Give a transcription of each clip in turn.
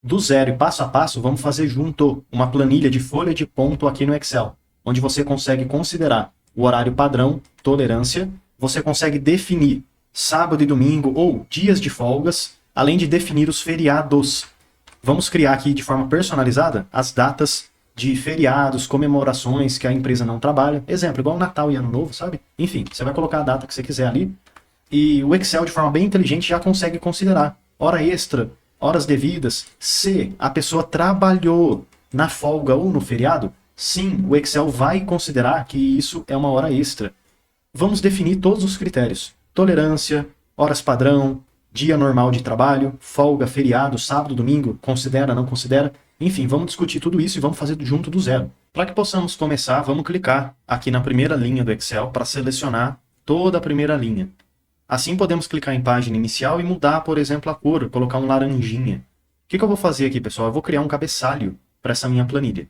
Do zero e passo a passo, vamos fazer junto uma planilha de folha de ponto aqui no Excel, onde você consegue considerar o horário padrão, tolerância, você consegue definir sábado e domingo ou dias de folgas, além de definir os feriados. Vamos criar aqui de forma personalizada as datas de feriados, comemorações que a empresa não trabalha. Exemplo, igual Natal e Ano Novo, sabe? Enfim, você vai colocar a data que você quiser ali e o Excel, de forma bem inteligente, já consegue considerar hora extra, horas devidas. Se a pessoa trabalhou na folga ou no feriado, sim, o Excel vai considerar que isso é uma hora extra. Vamos definir todos os critérios: tolerância, horas padrão, dia normal de trabalho, folga, feriado, sábado, domingo, considera, não considera. Enfim, vamos discutir tudo isso e vamos fazer junto do zero. Para que possamos começar, vamos clicar aqui na primeira linha do Excel para selecionar toda a primeira linha. Assim podemos clicar em página inicial e mudar, por exemplo, a cor, colocar um laranjinha. O que eu vou fazer aqui, pessoal? Eu vou criar um cabeçalho para essa minha planilha.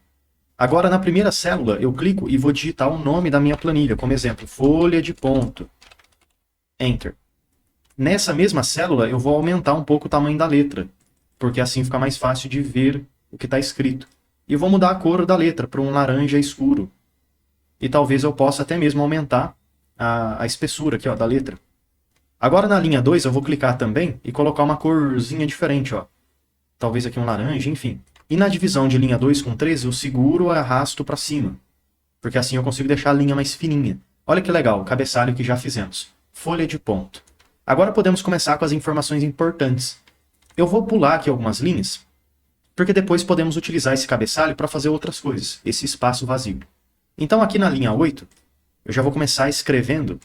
Agora, na primeira célula, eu clico e vou digitar o nome da minha planilha, como exemplo, folha de ponto. Enter. Nessa mesma célula, eu vou aumentar um pouco o tamanho da letra, porque assim fica mais fácil de ver o que está escrito. E eu vou mudar a cor da letra para um laranja escuro. E talvez eu possa até mesmo aumentar a espessura aqui, ó, da letra. Agora na linha 2 eu vou clicar também e colocar uma corzinha diferente, ó. Talvez aqui um laranja, enfim. E na divisão de linha 2 com 13 eu seguro e arrasto para cima, porque assim eu consigo deixar a linha mais fininha. Olha que legal, o cabeçalho que já fizemos. Folha de ponto. Agora podemos começar com as informações importantes. Eu vou pular aqui algumas linhas, porque depois podemos utilizar esse cabeçalho para fazer outras coisas, esse espaço vazio. Então aqui na linha 8, eu já vou começar escrevendo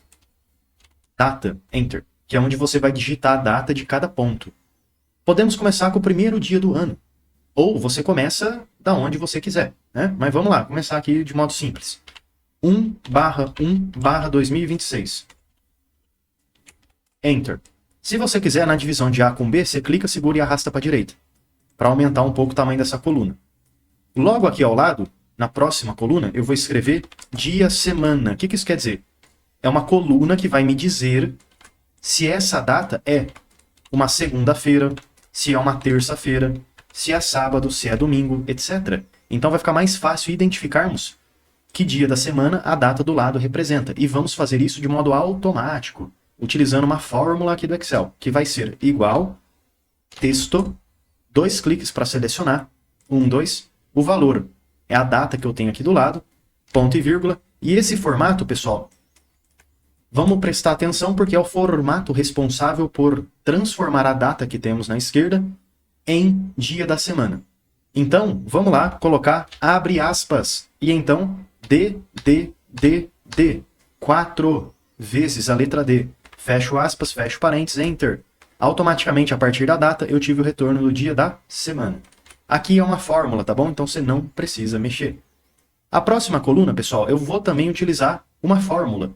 data, enter, que é onde você vai digitar a data de cada ponto. Podemos começar com o primeiro dia do ano, ou você começa da onde você quiser, né? Mas vamos lá, começar aqui de modo simples. 1/1/2026. Enter. Se você quiser, na divisão de A com B, você clica, segura e arrasta para a direita, para aumentar um pouco o tamanho dessa coluna. Logo aqui ao lado, na próxima coluna, eu vou escrever dia, semana. O que isso quer dizer? É uma coluna que vai me dizer se essa data é uma segunda-feira, se é uma terça-feira, se é sábado, se é domingo, etc. Então vai ficar mais fácil identificarmos que dia da semana a data do lado representa. E vamos fazer isso de modo automático, utilizando uma fórmula aqui do Excel, que vai ser igual, texto, 2 cliques para selecionar, 1, 2, o valor é a data que eu tenho aqui do lado, ponto e vírgula, e esse formato, pessoal, vamos prestar atenção porque é o formato responsável por transformar a data que temos na esquerda em dia da semana. Então, vamos lá colocar abre aspas e então D, 4 vezes a letra D. Fecho aspas, fecho parênteses, enter. Automaticamente, a partir da data, eu tive o retorno do dia da semana. Aqui é uma fórmula, tá bom? Então você não precisa mexer. A próxima coluna, pessoal, eu vou também utilizar uma fórmula.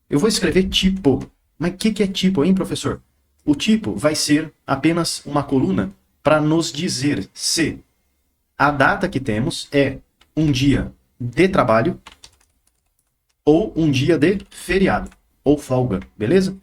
Eu vou escrever tipo. Mas o que é tipo, hein, professor? O tipo vai ser apenas uma coluna para nos dizer se a data que temos é um dia de trabalho ou um dia de feriado ou folga, beleza?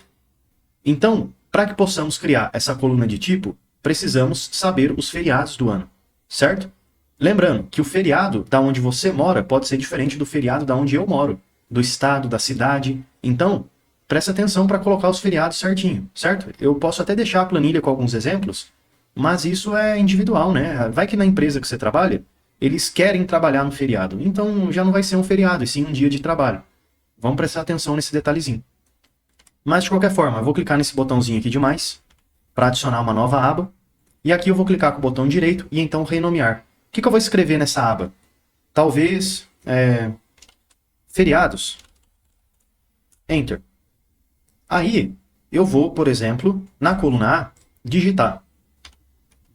Então, para que possamos criar essa coluna de tipo, precisamos saber os feriados do ano, certo? Lembrando que o feriado da onde você mora pode ser diferente do feriado da onde eu moro, do estado, da cidade. Então, presta atenção para colocar os feriados certinho, certo? Eu posso até deixar a planilha com alguns exemplos, mas isso é individual, né? Vai que na empresa que você trabalha, eles querem trabalhar no feriado. Então, já não vai ser um feriado, e sim um dia de trabalho. Vamos prestar atenção nesse detalhezinho. Mas, de qualquer forma, eu vou clicar nesse botãozinho aqui de mais, para adicionar uma nova aba. E aqui eu vou clicar com o botão direito e então renomear. O que eu vou escrever nessa aba? Talvez, feriados. Enter. Aí, eu vou, por exemplo, na coluna A, digitar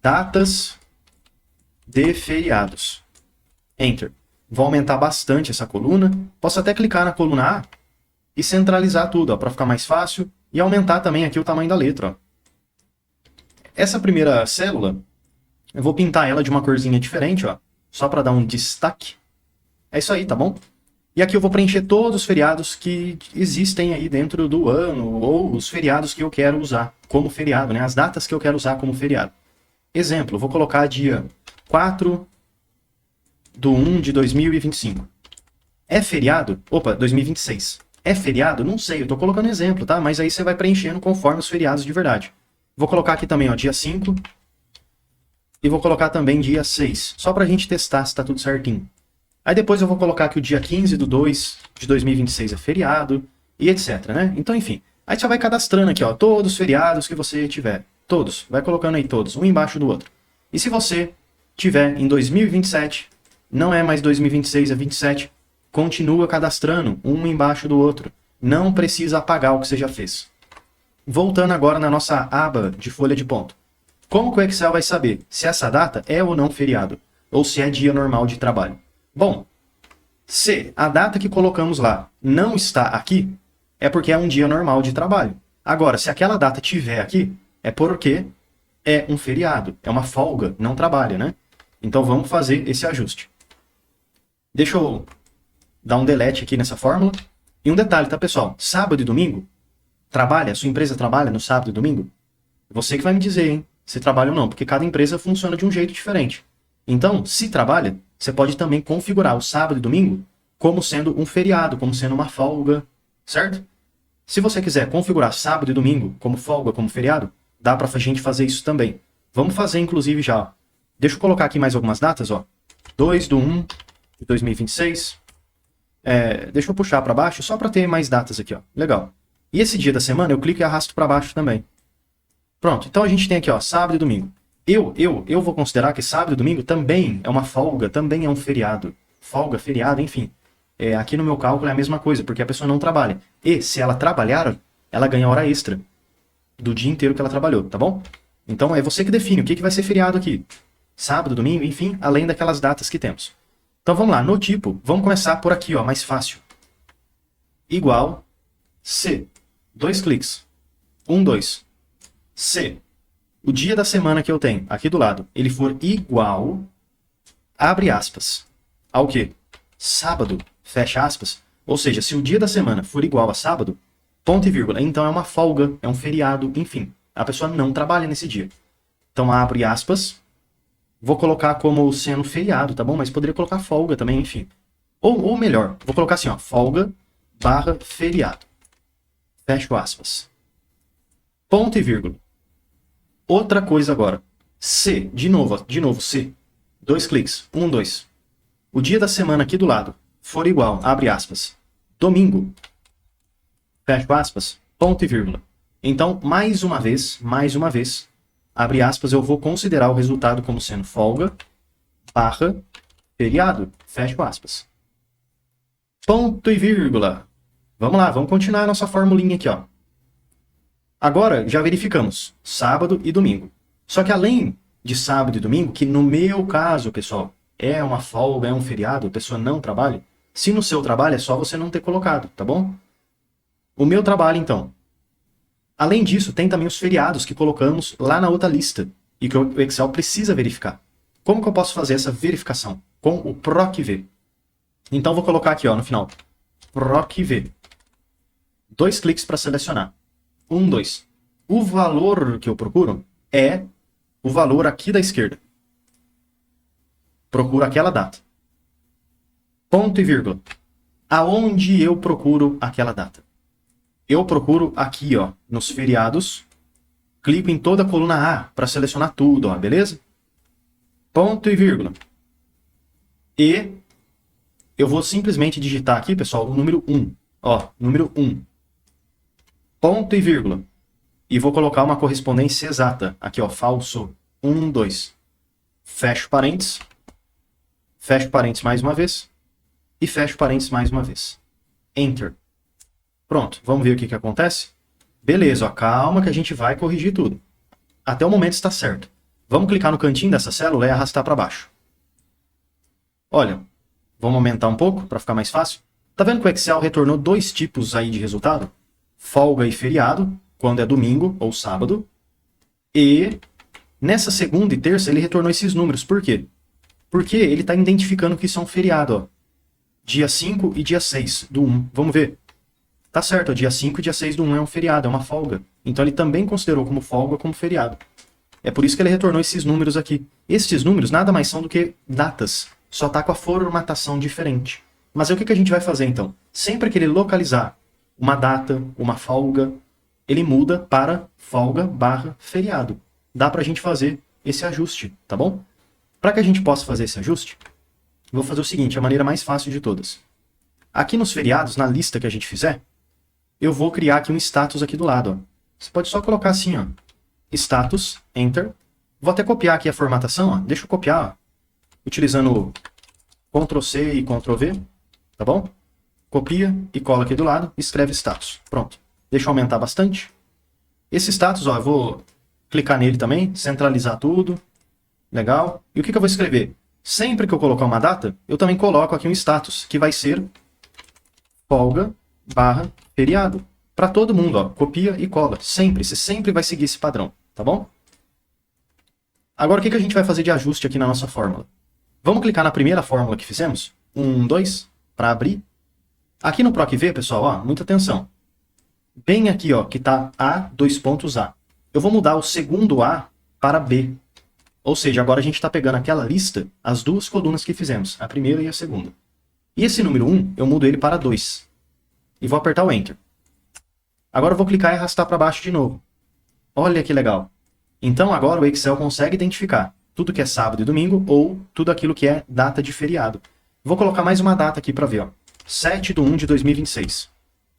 datas de feriados. Enter. Vou aumentar bastante essa coluna. Posso até clicar na coluna A e centralizar tudo, para ficar mais fácil. E aumentar também aqui o tamanho da letra. Ó. Essa primeira célula, eu vou pintar ela de uma corzinha diferente, ó, só para dar um destaque. É isso aí, tá bom? E aqui eu vou preencher todos os feriados que existem aí dentro do ano, ou os feriados que eu quero usar como feriado, né? As datas que eu quero usar como feriado. Exemplo, vou colocar dia 4/1/2025. É feriado? Opa, 2026. É feriado? Não sei, eu tô colocando exemplo, tá? Mas aí você vai preenchendo conforme os feriados de verdade. Vou colocar aqui também, ó, dia 5. E vou colocar também dia 6. Só pra gente testar se tá tudo certinho. Aí depois eu vou colocar que o dia 15/2/2026 é feriado. E etc, né? Então, enfim. Aí você vai cadastrando aqui, ó, todos os feriados que você tiver. Todos. Vai colocando aí todos, um embaixo do outro. E se você tiver em 2027, não é mais 2026, é 27, continua cadastrando um embaixo do outro. Não precisa apagar o que você já fez. Voltando agora na nossa aba de folha de ponto. Como que o Excel vai saber se essa data é ou não feriado? Ou se é dia normal de trabalho? Bom, se a data que colocamos lá não está aqui, é porque é um dia normal de trabalho. Agora, se aquela data tiver aqui, é porque é um feriado, é uma folga, não trabalha, né? Então vamos fazer esse ajuste. Deixa eu dar um delete aqui nessa fórmula. E um detalhe, tá, pessoal? Sábado e domingo, trabalha? Sua empresa trabalha no sábado e domingo? Você que vai me dizer, hein? Se trabalha ou não, porque cada empresa funciona de um jeito diferente. Então, se trabalha, você pode também configurar o sábado e domingo como sendo um feriado, como sendo uma folga, certo? Se você quiser configurar sábado e domingo como folga, como feriado, dá pra gente fazer isso também. Vamos fazer, inclusive, já. Deixa eu colocar aqui mais algumas datas, ó. 2/1/2026. Deixa eu puxar para baixo, só para ter mais datas aqui, ó. Legal. E esse dia da semana eu clico e arrasto para baixo também. Pronto, então a gente tem aqui, ó, sábado e domingo. Eu vou considerar que sábado e domingo também é uma folga, também é um feriado. Folga, feriado, enfim. Aqui no meu cálculo é a mesma coisa, porque a pessoa não trabalha. E se ela trabalhar, ela ganha hora extra do dia inteiro que ela trabalhou, tá bom? Então é você que define o que vai ser feriado aqui. Sábado, domingo, enfim, além daquelas datas que temos. Então vamos lá, no tipo, vamos começar por aqui, ó, mais fácil. Igual se, 2 cliques, 2. Se o dia da semana que eu tenho aqui do lado, ele for igual, abre aspas, ao quê? Sábado, fecha aspas. Ou seja, se o dia da semana for igual a sábado, ponto e vírgula, então é uma folga, é um feriado, enfim. A pessoa não trabalha nesse dia. Então abre aspas, vou colocar como sendo feriado, tá bom? Mas poderia colocar folga também, enfim. Ou melhor, vou colocar assim, ó, folga barra feriado. Fecho aspas. Ponto e vírgula. Outra coisa agora. Se, de novo, se. 2 cliques. 2. O dia da semana aqui do lado for igual, abre aspas, domingo. Fecho aspas. Ponto e vírgula. Então, mais uma vez, abre aspas, eu vou considerar o resultado como sendo folga barra feriado. Fecho aspas. Ponto e vírgula. Vamos lá, vamos continuar a nossa formulinha aqui, ó. Agora, já verificamos sábado e domingo. Só que além de sábado e domingo, que no meu caso, pessoal, é uma folga, é um feriado, a pessoa não trabalha, se no seu trabalho é só você não ter colocado, tá bom? O meu trabalho, então. Além disso, tem também os feriados que colocamos lá na outra lista e que o Excel precisa verificar. Como que eu posso fazer essa verificação? Com o PROC-V. Então, vou colocar aqui, ó, no final, PROC-V. 2 cliques para selecionar. 2. O valor que eu procuro é o valor aqui da esquerda. Procuro aquela data. Ponto e vírgula. Aonde eu procuro aquela data? Eu procuro aqui, ó, nos feriados. Clico em toda a coluna A para selecionar tudo, ó, beleza? Ponto e vírgula. E eu vou simplesmente digitar aqui, pessoal, o número 1. Ó, número 1. Ponto e vírgula. E vou colocar uma correspondência exata. Aqui, ó, falso. 2. Fecho parênteses. Fecho parênteses mais uma vez. E fecho parênteses mais uma vez. Enter. Pronto, vamos ver o que acontece? Beleza, ó, calma que a gente vai corrigir tudo. Até o momento está certo. Vamos clicar no cantinho dessa célula e arrastar para baixo. Olha, vamos aumentar um pouco para ficar mais fácil. Tá vendo que o Excel retornou 2 tipos aí de resultado? Folga e feriado, quando é domingo ou sábado. E nessa segunda e terça ele retornou esses números. Por quê? Porque ele está identificando que isso é um feriado. Ó. Dia 5 e dia 6 do 1. Vamos ver. Tá certo, ó, dia 5 e dia 6 do 1 é um feriado, é uma folga. Então ele também considerou como folga como feriado. É por isso que ele retornou esses números aqui. Esses números nada mais são do que datas. Só está com a formatação diferente. Mas o que a gente vai fazer então? Sempre que ele localizar uma data, uma folga, ele muda para folga barra feriado. Dá para a gente fazer esse ajuste, tá bom? Para que a gente possa fazer esse ajuste, vou fazer o seguinte, a maneira mais fácil de todas. Aqui nos feriados, na lista que a gente fizer, eu vou criar aqui um status aqui do lado. Ó. Você pode só colocar assim, ó, status, enter. Vou até copiar aqui a formatação, ó. Deixa eu copiar, ó, utilizando Ctrl+C e Ctrl+V, tá bom? Copia e cola aqui do lado, escreve status. Pronto. Deixa eu aumentar bastante. Esse status, ó, eu vou clicar nele também, centralizar tudo. Legal. E o que eu vou escrever? Sempre que eu colocar uma data, eu também coloco aqui um status, que vai ser folga barra feriado. Para todo mundo, ó, copia e cola. Sempre, você sempre vai seguir esse padrão, tá bom? Agora o que a gente vai fazer de ajuste aqui na nossa fórmula? Vamos clicar na primeira fórmula que fizemos, 1, 2, para abrir. Aqui no PROC-V, pessoal, ó, muita atenção. Bem aqui, ó, que está A, 2 pontos A. Eu vou mudar o segundo A para B. Ou seja, agora a gente está pegando aquela lista, as duas colunas que fizemos, a primeira e a segunda. E esse número 1, eu mudo ele para 2. E vou apertar o Enter. Agora eu vou clicar e arrastar para baixo de novo. Olha que legal. Então agora o Excel consegue identificar tudo que é sábado e domingo ou tudo aquilo que é data de feriado. Vou colocar mais uma data aqui para ver, ó. 7/1/2026.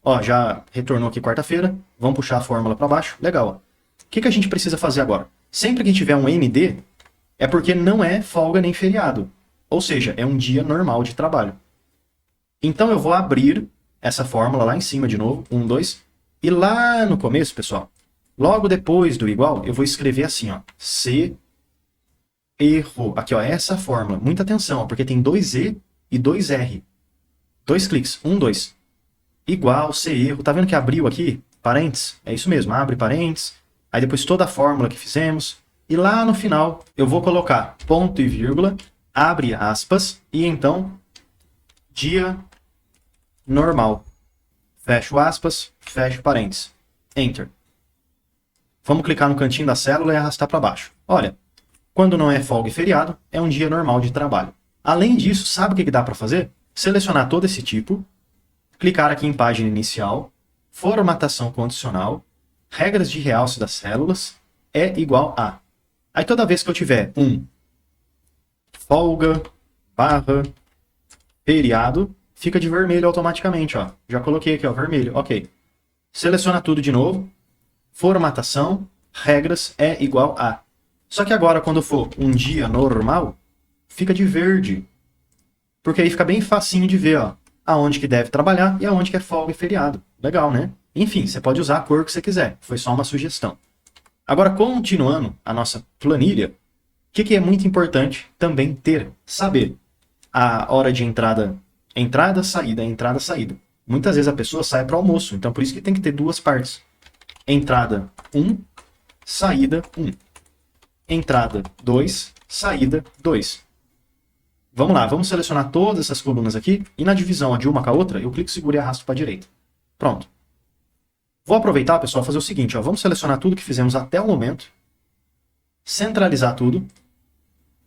Ó, já retornou aqui quarta-feira. Vamos puxar a fórmula para baixo. Legal, ó. O que a gente precisa fazer agora? Sempre que tiver um ND, é porque não é folga nem feriado. Ou seja, é um dia normal de trabalho. Então eu vou abrir essa fórmula lá em cima de novo. 1, 2. E lá no começo, pessoal, logo depois do igual, eu vou escrever assim, ó. C, erro. Aqui, ó, essa fórmula. Muita atenção, ó, porque tem 2 E e 2 R. 2 cliques. 1, 2. Igual, C, erro. Tá vendo que abriu aqui? Parênteses. É isso mesmo. Abre parênteses. Aí depois toda a fórmula que fizemos. E lá no final, eu vou colocar ponto e vírgula, abre aspas, e então, dia normal. Fecho aspas, fecho parênteses. Enter. Vamos clicar no cantinho da célula e arrastar para baixo. Olha, quando não é folga e feriado, é um dia normal de trabalho. Além disso, sabe o que dá para fazer? Selecionar todo esse tipo, clicar aqui em página inicial, formatação condicional, regras de realce das células, é igual a. Aí toda vez que eu tiver folga, barra, feriado, fica de vermelho automaticamente, ó. Já coloquei aqui, ó, vermelho, ok. Seleciona tudo de novo, formatação, regras é igual a. Só que agora, quando for um dia normal, fica de verde. Porque aí fica bem facinho de ver, ó, aonde que deve trabalhar e aonde que é folga e feriado. Legal, né? Enfim, você pode usar a cor que você quiser. Foi só uma sugestão. Agora, continuando a nossa planilha, o que é muito importante também saber a hora de entrada, entrada, saída. Muitas vezes a pessoa sai para o almoço, então por isso que tem que ter duas partes. Entrada 1, saída 1. Entrada 2, saída 2. Vamos lá, vamos selecionar todas essas colunas aqui, e na divisão de uma com a outra, eu clico, seguro e arrasto para a direita. Pronto. Vou aproveitar, pessoal, fazer o seguinte, ó, vamos selecionar tudo que fizemos até o momento, centralizar tudo,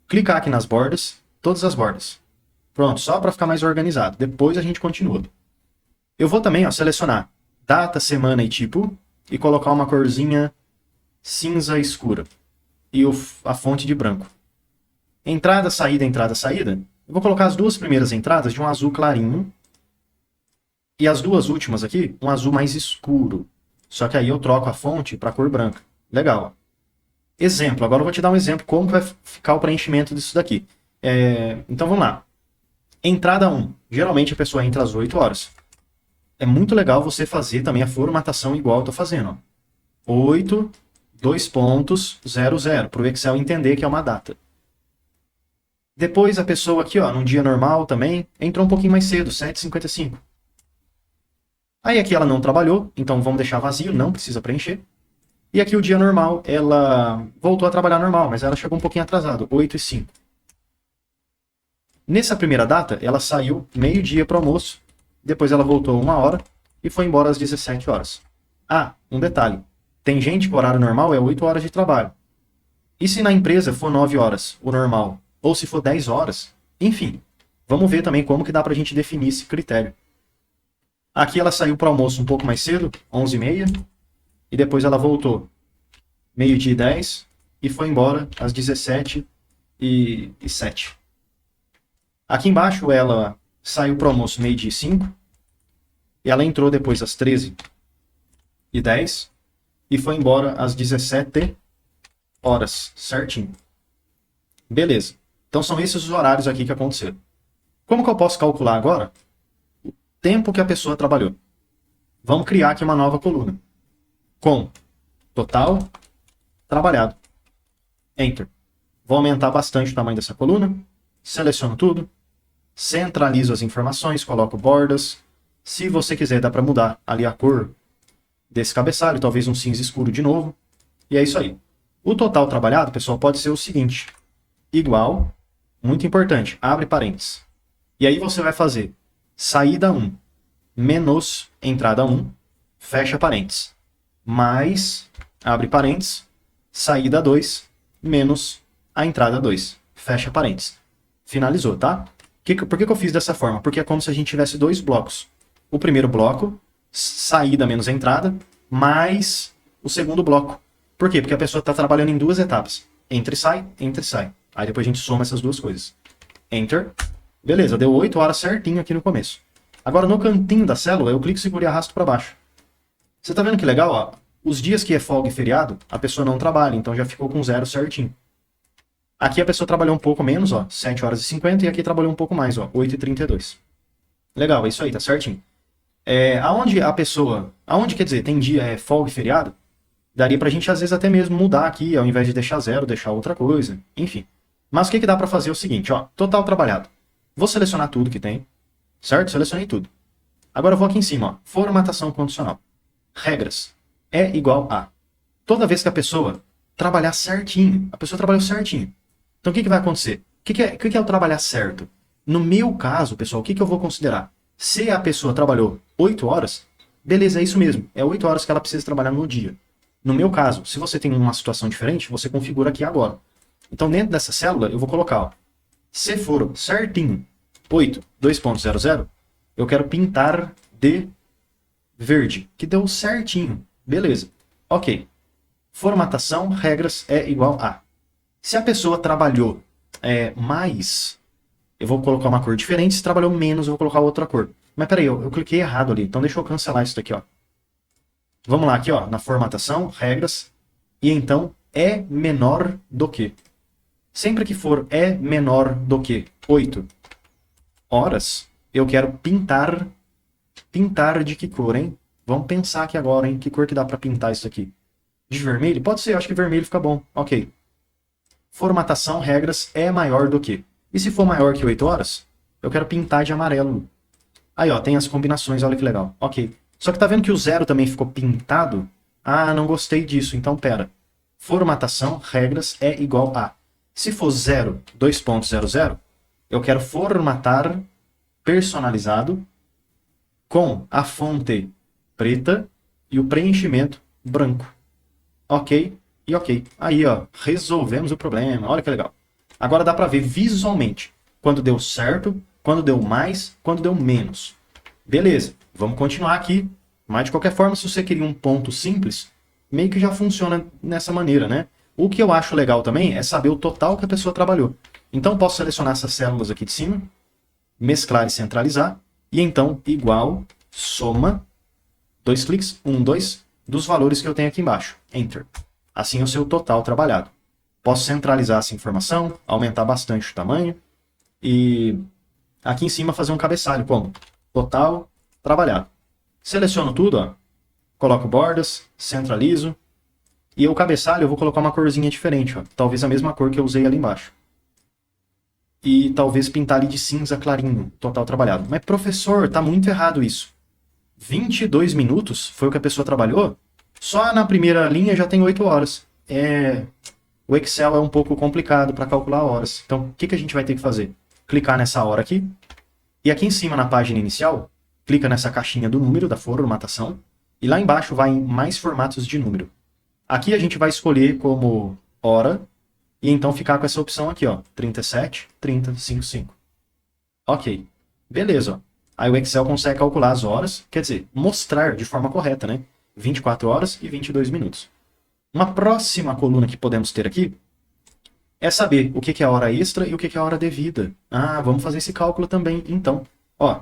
clicar aqui nas bordas, todas as bordas. Pronto, só para ficar mais organizado. Depois a gente continua. Eu vou também, ó, selecionar data, semana e tipo, e colocar uma corzinha cinza escura. E a fonte de branco. Entrada, saída, entrada, saída. Eu vou colocar as duas primeiras entradas de um azul clarinho. E as duas últimas aqui, um azul mais escuro. Só que aí eu troco a fonte para cor branca. Legal. Exemplo, agora eu vou te dar um exemplo como vai ficar o preenchimento disso daqui. Então vamos lá. Entrada 1. Geralmente a pessoa entra às 8 horas. É muito legal você fazer também a formatação igual eu estou fazendo. Ó. 8, 2 pontos, 0, 0. Para o Excel entender que é uma data. Depois a pessoa aqui, ó, num dia normal também, entrou um pouquinho mais cedo, 7h55. Aí aqui ela não trabalhou, então vamos deixar vazio, não precisa preencher. E aqui o dia normal, ela voltou a trabalhar normal, mas ela chegou um pouquinho atrasado, 8h05. Nessa primeira data, ela saiu meio-dia para o almoço, depois ela voltou 1 hora e foi embora às 17 horas. Ah, um detalhe, tem gente que o horário normal é 8 horas de trabalho. E se na empresa for 9 horas, o normal, ou se for 10 horas, enfim, vamos ver também como que dá pra gente definir esse critério. Aqui ela saiu para o almoço um pouco mais cedo, 11h30, e depois ela voltou 12h10 e foi embora às 17h07. Aqui embaixo ela saiu para o almoço 12h05, e ela entrou depois às 13h10 e foi embora às 17h, certinho. Beleza. Então são esses os horários aqui que aconteceram. Como que eu posso calcular agora o tempo que a pessoa trabalhou? Vamos criar aqui uma nova coluna com total trabalhado. Enter. Vou aumentar bastante o tamanho dessa coluna. Seleciono tudo. Centralizo as informações, coloco bordas. Se você quiser, dá para mudar ali a cor desse cabeçalho, talvez um cinza escuro de novo. E é isso aí. O total trabalhado, pessoal, pode ser o seguinte. Igual, muito importante, abre parênteses. E aí você vai fazer saída 1 menos entrada 1, fecha parênteses. Mais, abre parênteses, saída 2 menos a entrada 2, fecha parênteses. Finalizou, tá? Por que eu fiz dessa forma? Porque é como se a gente tivesse dois blocos. O primeiro bloco, saída menos entrada, mais o segundo bloco. Por quê? Porque a pessoa está trabalhando em duas etapas. Entra e sai, entra e sai. Aí depois a gente soma essas duas coisas. Enter. Beleza, deu 8 horas certinho aqui no começo. Agora no cantinho da célula, eu clico, seguro e arrasto para baixo. Você tá vendo que legal? Ó? Os dias que é folga e feriado, a pessoa não trabalha, então já ficou com 0 certinho. Aqui a pessoa trabalhou um pouco menos, ó, 7h50, e aqui trabalhou um pouco mais, ó, 8h32. Legal, é isso aí, tá certinho. Aonde quer dizer, tem dia folga e feriado, daria pra gente às vezes até mesmo mudar aqui, ao invés de deixar 0, deixar outra coisa, enfim. Mas o que dá pra fazer é o seguinte, ó, total trabalhado. Vou selecionar tudo que tem, certo? Selecionei tudo. Agora eu vou aqui em cima, ó, formatação condicional. Regras é igual a toda vez que a pessoa trabalhar certinho, a pessoa trabalhou certinho. Então o que vai acontecer? O que é o trabalhar certo? No meu caso, pessoal, o que eu vou considerar? Se a pessoa trabalhou 8 horas, beleza, é isso mesmo. É 8 horas que ela precisa trabalhar no dia. No meu caso, se você tem uma situação diferente, você configura aqui agora. Então dentro dessa célula eu vou colocar, ó, se for certinho 8, 2.00, eu quero pintar de verde, que deu certinho. Beleza. Ok. Formatação, regras é igual a. Se a pessoa trabalhou mais, eu vou colocar uma cor diferente. Se trabalhou menos, eu vou colocar outra cor. Mas peraí, eu cliquei errado ali. Então deixa eu cancelar isso daqui, ó. Vamos lá aqui, ó, na formatação, regras. E então é menor do que. Sempre que for é menor do que 8 horas, eu quero pintar. Pintar de que cor, hein? Vamos pensar aqui agora, hein? Que cor que dá pra pintar isso aqui? De vermelho? Pode ser, eu acho que vermelho fica bom. Ok. Formatação, regras, é maior do que. E se for maior que 8 horas, eu quero pintar de amarelo. Aí, ó, tem as combinações, olha que legal. Ok. Só que tá vendo que o 0 também ficou pintado? Ah, não gostei disso, então pera. Formatação, regras, é igual a. Se for 0, 2.00, eu quero formatar personalizado com a fonte preta e o preenchimento branco. Ok e ok. Aí, ó, resolvemos o problema. Olha que legal. Agora dá para ver visualmente quando deu certo, quando deu mais, quando deu menos. Beleza, vamos continuar aqui. Mas de qualquer forma, se você queria um ponto simples, meio que já funciona nessa maneira, né? O que eu acho legal também é saber o total que a pessoa trabalhou. Então posso selecionar essas células aqui de cima, mesclar e centralizar, e então igual, soma, 2 cliques, 1, 2, dos valores que eu tenho aqui embaixo. Enter. Assim é o seu total trabalhado. Posso centralizar essa informação, aumentar bastante o tamanho, e aqui em cima fazer um cabeçalho, como total trabalhado. Seleciono tudo, ó, coloco bordas, centralizo, e o cabeçalho eu vou colocar uma corzinha diferente, ó, talvez a mesma cor que eu usei ali embaixo. E talvez pintar ali de cinza clarinho, total trabalhado. Mas professor, tá muito errado isso. 22 minutos foi o que a pessoa trabalhou? Só na primeira linha já tem 8 horas. O Excel é um pouco complicado para calcular horas. Então, o que a gente vai ter que fazer? Clicar nessa hora aqui. E aqui em cima, na página inicial, clica nessa caixinha do número da formatação. E lá embaixo vai em mais formatos de número. Aqui a gente vai escolher como hora, e então ficar com essa opção aqui, ó, 37, 30, 55. Ok, beleza, ó. Aí o Excel consegue calcular as horas, quer dizer, mostrar de forma correta, né? 24 horas e 22 minutos. Uma próxima coluna que podemos ter aqui é saber o que é hora extra e o que é hora devida. Ah, vamos fazer esse cálculo também, então. Ó,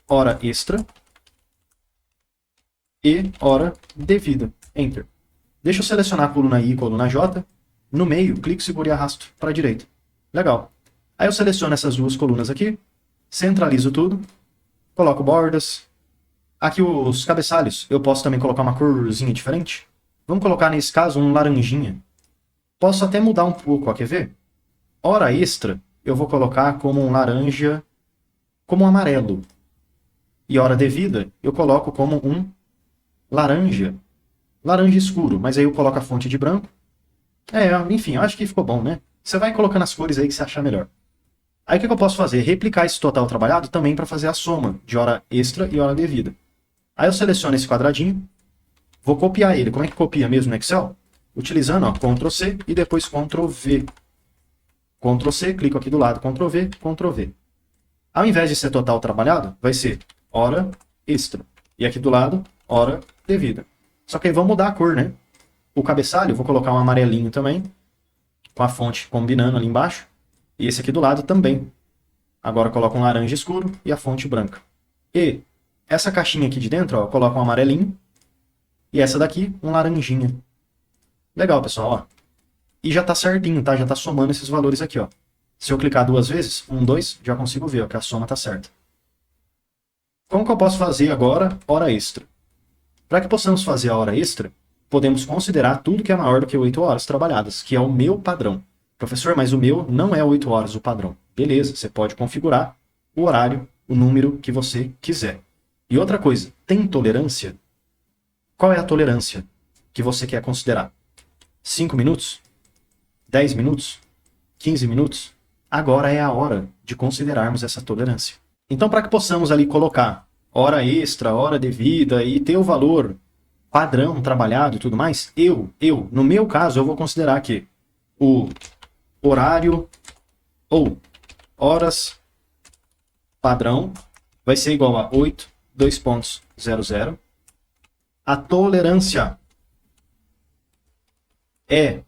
hora extra e hora devida. Enter. Deixa eu selecionar a coluna I e coluna J. No meio, clique, seguro e arrasto para a direita. Legal. Aí eu seleciono essas duas colunas aqui, centralizo tudo, coloco bordas. Aqui os cabeçalhos, eu posso também colocar uma corzinha diferente. Vamos colocar, nesse caso, um laranjinha. Posso até mudar um pouco, ó, quer ver? Hora extra, eu vou colocar como um laranja, como um amarelo. E hora devida, eu coloco como um laranja. Laranja escuro, mas aí eu coloco a fonte de branco. Enfim, eu acho que ficou bom, né? Você vai colocando as cores aí que você achar melhor. Aí o que eu posso fazer? Replicar esse total trabalhado também para fazer a soma de hora extra e hora devida. Aí eu seleciono esse quadradinho, vou copiar ele. Como é que copia mesmo no Excel? Utilizando, ó, Ctrl C e depois Ctrl V. Ctrl C, clico aqui do lado, Ctrl V, Ctrl V. Ao invés de ser total trabalhado, vai ser hora extra. E aqui do lado, hora devida. Só que aí vamos mudar a cor, né? O cabeçalho, vou colocar um amarelinho também, com a fonte combinando ali embaixo. E esse aqui do lado também. Agora eu coloco um laranja escuro e a fonte branca. E essa caixinha aqui de dentro, ó, eu coloco um amarelinho. E essa daqui, um laranjinha. Legal, pessoal, ó. E já tá certinho, tá? Já tá somando esses valores aqui, ó. Se eu clicar duas vezes, 1, 2, já consigo ver, ó, que a soma tá certa. Como que eu posso fazer agora hora extra? Para que possamos fazer a hora extra, podemos considerar tudo que é maior do que 8 horas trabalhadas, que é o meu padrão. Professor, mas o meu não é 8 horas o padrão. Beleza, você pode configurar o horário, o número que você quiser. E outra coisa, tem tolerância? Qual é a tolerância que você quer considerar? 5 minutos? 10 minutos? 15 minutos? Agora é a hora de considerarmos essa tolerância. Então, para que possamos ali colocar hora extra, hora devida e ter o valor padrão trabalhado e tudo mais, no meu caso, eu vou considerar que o horário ou horas padrão vai ser igual a 8,2.00. A tolerância é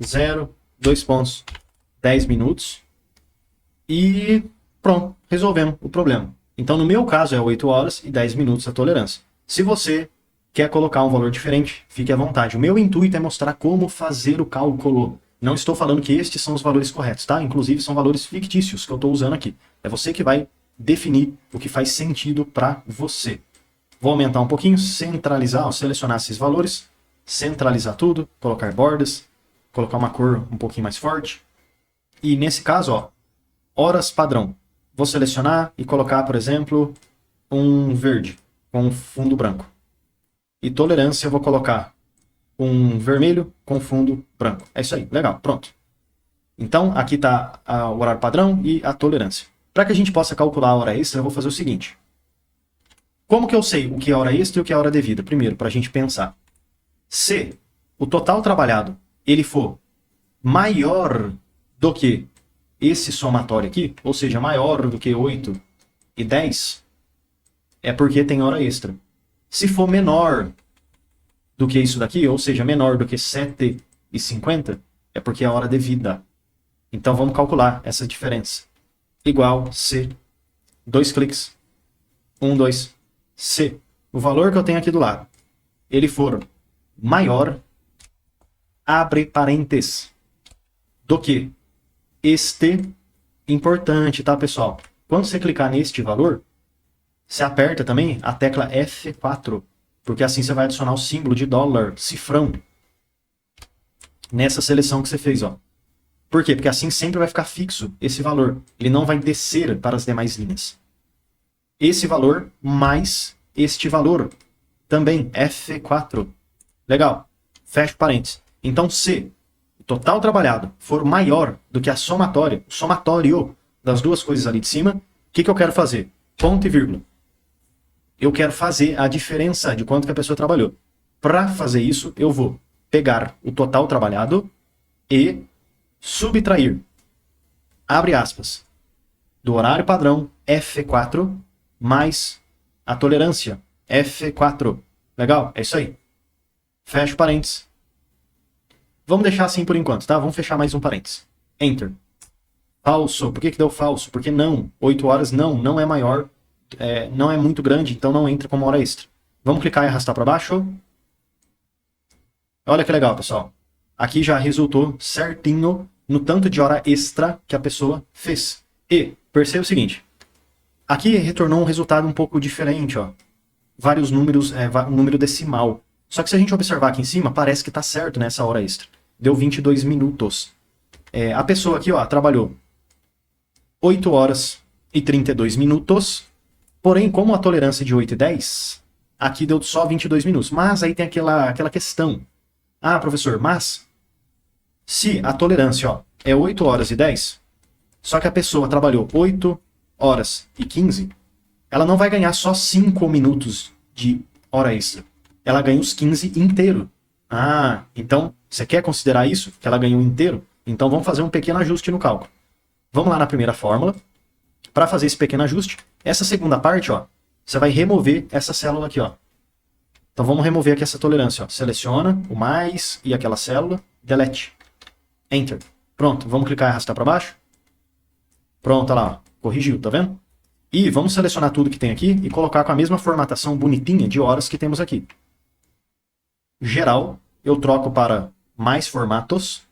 0,2.10 minutos. E pronto, resolvemos o problema. Então, no meu caso, é 8 horas e 10 minutos a tolerância. Se você quer colocar um valor diferente, fique à vontade. O meu intuito é mostrar como fazer o cálculo. Não estou falando que estes são os valores corretos, tá? Inclusive, são valores fictícios que eu estou usando aqui. É você que vai definir o que faz sentido para você. Vou aumentar um pouquinho, centralizar, selecionar esses valores, centralizar tudo, colocar bordas, colocar uma cor um pouquinho mais forte. E nesse caso, ó, horas padrão. Vou selecionar e colocar, por exemplo, um verde com um fundo branco. E tolerância eu vou colocar um vermelho com fundo branco. É isso aí, legal, pronto. Então, aqui está o horário padrão e a tolerância. Para que a gente possa calcular a hora extra, eu vou fazer o seguinte. Como que eu sei o que é hora extra e o que é hora devida? Primeiro, para a gente pensar. Se o total trabalhado ele for maior do que esse somatório aqui, ou seja, maior do que 8 e 10, é porque tem hora extra. Se for menor do que isso daqui, ou seja, menor do que 7,50, é porque é hora devida. Então vamos calcular essa diferença. Igual se 2 cliques, 1, 2, se o valor que eu tenho aqui do lado, ele for maior, abre parênteses, do que este, importante, tá, pessoal? Quando você clicar neste valor, você aperta também a tecla F4, porque assim você vai adicionar o símbolo de dólar, cifrão, nessa seleção que você fez, ó. Por quê? Porque assim sempre vai ficar fixo esse valor. Ele não vai descer para as demais linhas. Esse valor mais este valor. Também F4. Legal. Fecha parênteses. Então, se o total trabalhado for maior do que a somatória, o somatório das duas coisas ali de cima, o que eu quero fazer? Ponto e vírgula. Eu quero fazer a diferença de quanto que a pessoa trabalhou. Para fazer isso, eu vou pegar o total trabalhado e subtrair, abre aspas, do horário padrão F4 mais a tolerância F4. Legal? É isso aí. Fecha parênteses. Vamos deixar assim por enquanto, tá? Vamos fechar mais um parênteses. Enter. Falso. Por que deu falso? Porque não. 8 horas não é maior, não é muito grande, então não entra como hora extra. Vamos clicar e arrastar para baixo. Olha que legal, pessoal. Aqui já resultou certinho no tanto de hora extra que a pessoa fez. E perceba o seguinte. Aqui retornou um resultado um pouco diferente, ó. Vários números, um número decimal. Só que se a gente observar aqui em cima, parece que está certo nessa hora extra. Deu 22 minutos. A pessoa aqui, ó, trabalhou 8 horas e 32 minutos. Porém, como a tolerância é de 8 e 10, aqui deu só 22 minutos. Mas aí tem aquela questão. Ah, professor, mas se a tolerância, ó, é 8 horas e 10, só que a pessoa trabalhou 8 horas e 15, ela não vai ganhar só 5 minutos de hora extra. Ela ganha os 15 inteiro. Ah, então você quer considerar isso? Que ela ganhou inteiro? Então vamos fazer um pequeno ajuste no cálculo. Vamos lá na primeira fórmula. Para fazer esse pequeno ajuste, essa segunda parte, ó, você vai remover essa célula aqui, ó. Então vamos remover aqui essa tolerância, ó. Seleciona o mais e aquela célula, delete. Enter. Pronto, vamos clicar e arrastar para baixo. Pronto, olha lá, ó. Corrigiu, tá vendo? E vamos selecionar tudo que tem aqui e colocar com a mesma formatação bonitinha de horas que temos aqui. Geral, eu troco para mais formatos,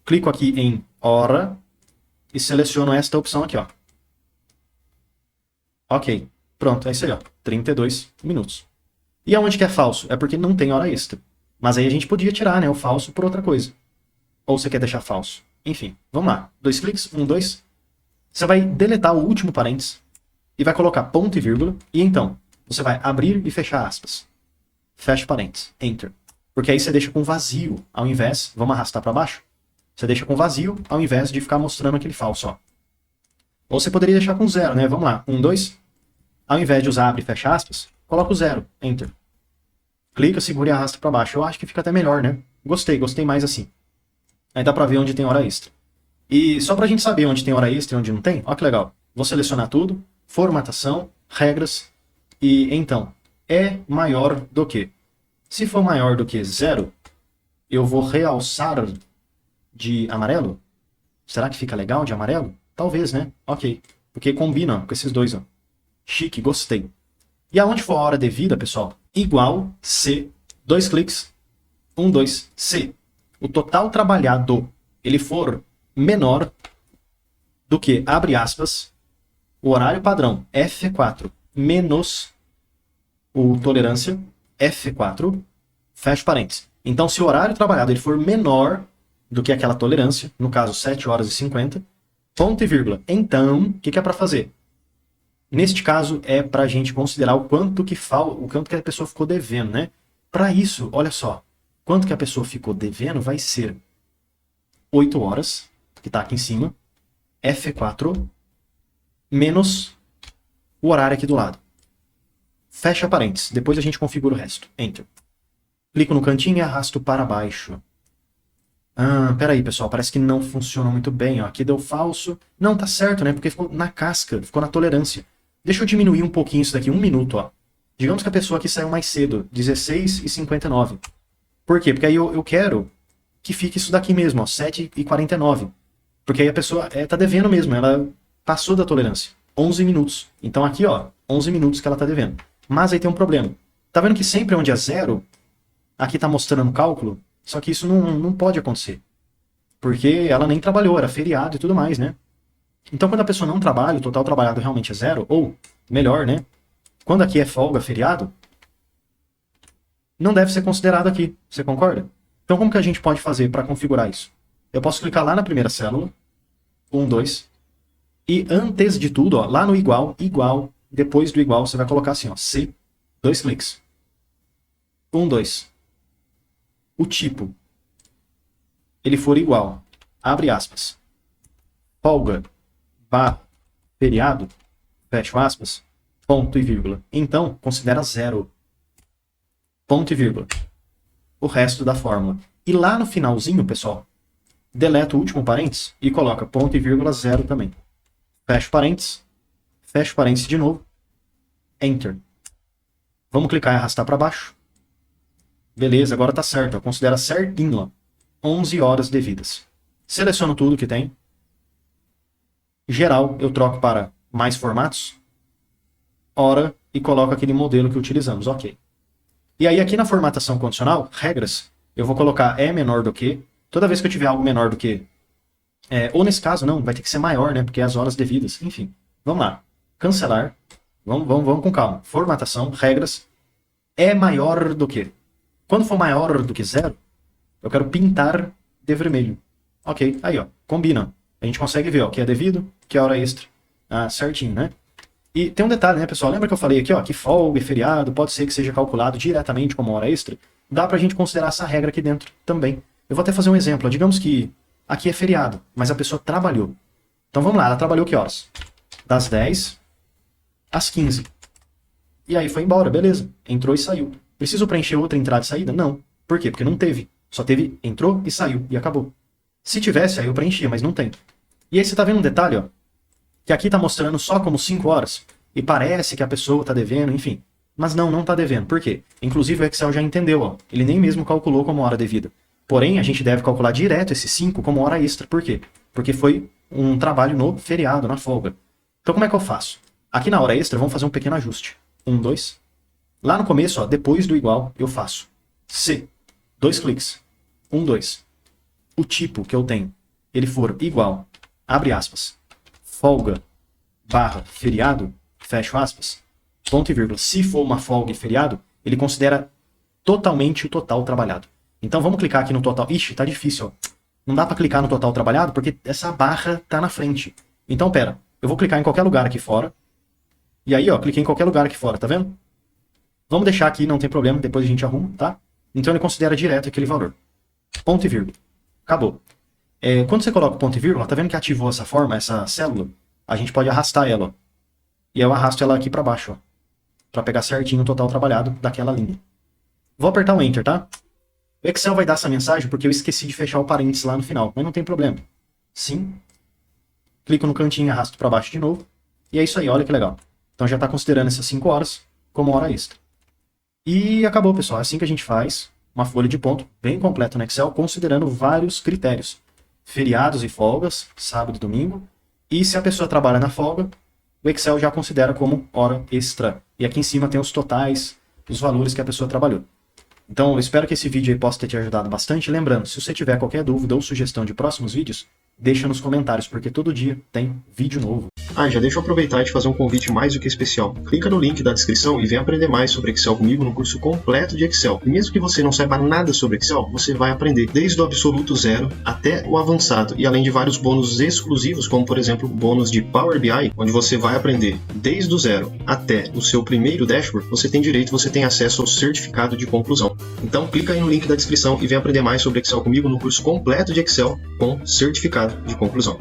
clico aqui em hora e seleciono esta opção aqui, ó. Ok, pronto, é isso aí, ó, 32 minutos. E aonde que é falso? É porque não tem hora extra. Mas aí a gente podia tirar, né, o falso por outra coisa. Ou você quer deixar falso? Enfim, vamos lá. 2 cliques, 1, 2. Você vai deletar o último parênteses e vai colocar ponto e vírgula. E então, você vai abrir e fechar aspas. Fecha parênteses, enter. Porque aí você deixa com vazio, ao invés, vamos arrastar para baixo? Você deixa com vazio, ao invés de ficar mostrando aquele falso, ó. Ou você poderia deixar com zero, né? Vamos lá, 1, 2. Ao invés de usar abre e fecha aspas, coloca o zero, enter. Clica, segura e arrasta para baixo. Eu acho que fica até melhor, né? Gostei mais assim. Aí dá para ver onde tem hora extra. E só para a gente saber onde tem hora extra e onde não tem, ó que legal. Vou selecionar tudo, formatação, regras, e então, é maior do que. Se for maior do que 0, eu vou realçar de amarelo. Será que fica legal de amarelo? Talvez, né? Ok. Porque combina ó, com esses dois, ó. Chique, gostei. E aonde for a hora devida, pessoal, igual C, 2 cliques, 1, 2, C. O total trabalhado, ele for menor do que, abre aspas, o horário padrão F4 menos o tolerância F4, fecha parênteses. Então, se o horário trabalhado ele for menor do que aquela tolerância, no caso 7 horas e 50, ponto e vírgula. Então, o que é para fazer? Neste caso, é para a gente considerar o quanto que a pessoa ficou devendo, né? Para isso, olha só, quanto que a pessoa ficou devendo vai ser 8 horas, que está aqui em cima, F4, menos o horário aqui do lado. Fecha parênteses, depois a gente configura o resto. Enter. Clico no cantinho e arrasto para baixo. Ah, peraí, pessoal, parece que não funciona muito bem. Ó. Aqui deu falso. Não, tá certo, né? Porque ficou na casca, ficou na tolerância. Deixa eu diminuir um pouquinho isso daqui, 1 minuto, ó. Digamos que a pessoa aqui saiu mais cedo, 16h59. Por quê? Porque aí eu quero que fique isso daqui mesmo, ó, 7h49. Porque aí a pessoa tá devendo mesmo, ela passou da tolerância. 11 minutos. Então aqui, ó, 11 minutos que ela tá devendo. Mas aí tem um problema. Tá vendo que sempre onde é 0, aqui tá mostrando o cálculo, só que isso não pode acontecer. Porque ela nem trabalhou, era feriado e tudo mais, né? Então quando a pessoa não trabalha, o total trabalhado realmente é 0, ou, melhor, né? Quando aqui é folga, feriado, não deve ser considerado aqui. Você concorda? Então como que a gente pode fazer para configurar isso? Eu posso clicar lá na primeira célula, 1, 2, e antes de tudo, ó, lá no igual, depois do igual, você vai colocar assim, ó, C, 2 cliques. 1, 2. O tipo, ele for igual, abre aspas, folga, barra, feriado, fecha aspas, ponto e vírgula. Então, considera 0. Ponto e vírgula. O resto da fórmula. E lá no finalzinho, pessoal, deleta o último parênteses e coloca ponto e vírgula 0 também. Fecha o parênteses de novo, Enter. Vamos clicar e arrastar para baixo. Beleza, agora tá certo, ó, considera certinho, ó, 11 horas devidas. Seleciono tudo que tem. Geral, eu troco para mais formatos, hora, e coloco aquele modelo que utilizamos, ok. E aí aqui na formatação condicional, regras, eu vou colocar é menor do que, toda vez que eu tiver algo menor do que, ou nesse caso não, vai ter que ser maior, né, porque é as horas devidas, enfim. Vamos lá, cancelar, vamos com calma. Formatação, regras, é maior do que. Quando for maior do que 0, eu quero pintar de vermelho. Ok, aí ó, combina. A gente consegue ver ó, que é devido, que é hora extra. Ah, certinho, né? E tem um detalhe, né, pessoal? Lembra que eu falei aqui ó, que folga e feriado pode ser que seja calculado diretamente como hora extra? Dá pra gente considerar essa regra aqui dentro também. Eu vou até fazer um exemplo. Ó. Digamos que aqui é feriado, mas a pessoa trabalhou. Então vamos lá, ela trabalhou que horas? Das 10 às 15. E aí foi embora, beleza. Entrou e saiu. Preciso preencher outra entrada e saída? Não. Por quê? Porque não teve. Só teve entrou e saiu e acabou. Se tivesse, aí eu preenchia, mas não tem. E aí você tá vendo um detalhe, ó, que aqui tá mostrando só como 5 horas. E parece que a pessoa tá devendo, enfim. Mas não tá devendo. Por quê? Inclusive o Excel já entendeu, ó. Ele nem mesmo calculou como hora devida. Porém, a gente deve calcular direto esse 5 como hora extra. Por quê? Porque foi um trabalho no feriado, na folga. Então como é que eu faço? Aqui na hora extra, vamos fazer um pequeno ajuste. 1, 2. Lá no começo, ó, depois do igual, eu faço se 2 cliques. 1, 2. O tipo que eu tenho, ele for igual, abre aspas, folga, barra, feriado, fecho aspas, ponto e vírgula. Se for uma folga e feriado, ele considera totalmente o total trabalhado. Então vamos clicar aqui no total. Ixi, tá difícil, ó. Não dá para clicar no total trabalhado porque essa barra tá na frente. Então, pera, eu vou clicar em qualquer lugar aqui fora. E aí, ó, cliquei em qualquer lugar aqui fora, tá vendo? Vamos deixar aqui, não tem problema, depois a gente arruma, tá? Então ele considera direto aquele valor. Ponto e vírgula. Acabou. Quando você coloca o ponto e vírgula, tá vendo que ativou essa forma, essa célula? A gente pode arrastar ela, ó. E eu arrasto ela aqui para baixo, ó. Para pegar certinho o total trabalhado daquela linha. Vou apertar o Enter, tá? O Excel vai dar essa mensagem porque eu esqueci de fechar o parênteses lá no final, mas não tem problema. Sim. Clico no cantinho e arrasto para baixo de novo. E é isso aí, olha que legal. Então já está considerando essas 5 horas como hora extra. E acabou, pessoal. É assim que a gente faz uma folha de ponto bem completa no Excel, considerando vários critérios. Feriados e folgas, sábado e domingo. E se a pessoa trabalha na folga, o Excel já considera como hora extra. E aqui em cima tem os totais, os valores que a pessoa trabalhou. Então, eu espero que esse vídeo aí possa ter te ajudado bastante. Lembrando, se você tiver qualquer dúvida ou sugestão de próximos vídeos, deixa nos comentários, porque todo dia tem vídeo novo. Já deixa eu aproveitar e te fazer um convite mais do que especial. Clica no link da descrição e vem aprender mais sobre Excel comigo no curso completo de Excel. E mesmo que você não saiba nada sobre Excel, você vai aprender desde o absoluto zero até o avançado. E além de vários bônus exclusivos, como por exemplo o bônus de Power BI, onde você vai aprender desde o zero até o seu primeiro dashboard, você tem direito, você tem acesso ao certificado de conclusão. Então clica aí no link da descrição e vem aprender mais sobre Excel comigo no curso completo de Excel com certificado de conclusão.